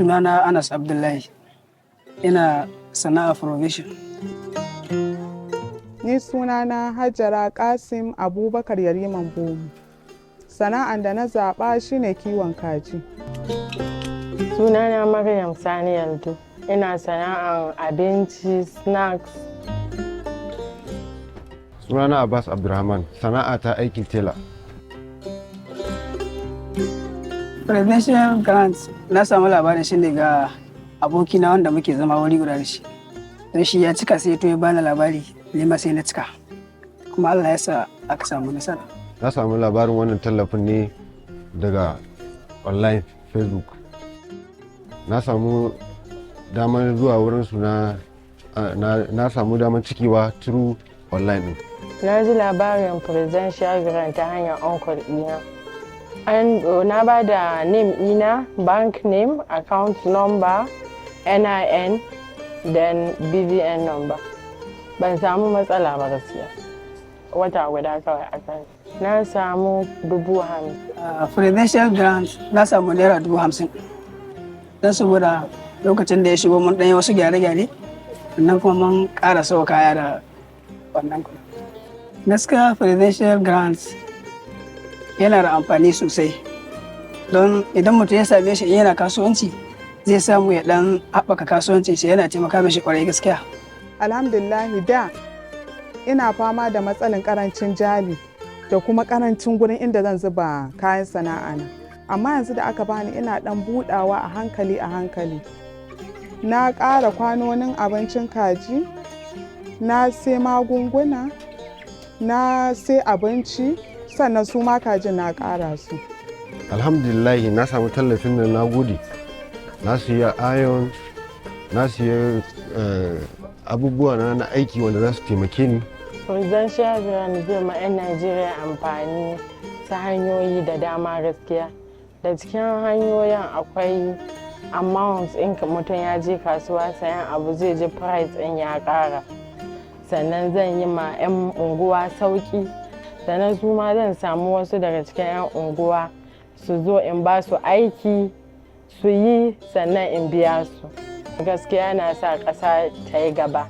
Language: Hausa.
Sunana Anas Abdullahi. Ina sana'a provision. Ni sunana Hajara Kasim Abubakar Yariman Bomu. Sana'an da na zaɓa shine kiwon kaji. Sunana Maryam Sani Yaldu. Ina sana'an abinci, snacks. Sunana Abbas Abdulrahman, sana'a ta aikin tela. Presidential grants na samu labarin shi daga abokina wanda muke zama wuri guda da shi. Don shi ya cika sai to ya bani labari, ni ma sai na cika. Kuma Allah ya sa aka samu nasara. Na samu labarin wannan tallafin ne daga online Facebook. Na samu damar zuwa wurin su na samu damar cikewa through online din. Na ji labarin presidential grant ta hanyar uncle ɗina. Na ba da name ina, bank name, account number, NIN, then BVN number. Ban samu matsala ba gaskiya. Wata guda kawai a kan. Na samu 50,000. Presidential grant na samu Naira 50,000. Don saboda lokacin da ya shigo mun ɗanyi wasu gyare-gyare, sannan kuma mun ƙara sau kaya da wannan kuɗi. Gaskiya presidential grants yana da amfani sosai. Don idan mutum ya same shi yana kasuwanci, zai samu ya ɗan haɓaka kasuwancin shi, yana taimaka mishi ƙwarai gaskiya. Alhamdulillah da ina fama da matsalin ƙarancin jali da kuma ƙarancin gurin inda zan zuba kayan sana'a na. Amma yanzu da aka bani ina ɗan buɗawa a hankali. Na ƙara kwanonin abincin kaji, na sai magunguna, na sai abinci, sannan su ma kajin na ƙara su. Alhamdulillah na samu tallafin da na gode. Na siya iron, na siya abubuwa na aiki wanda za su taimake ni. Presidential grant zai ma 'yan Najeriya amfani ta hanyoyi da dama gaskiya. Da cikin hanyoyin akwai amounts in mutum ya je kasuwa sayan abu zai ji price ɗin ya ƙara. Sannan zan yi ma 'yan unguwa sauƙi. Sannan su ma zan samu wasu daga cikin 'yan unguwa su zo in ba su aiki su yi sannan in biya su. Gaskiya na sa ƙasa ta yi gaba.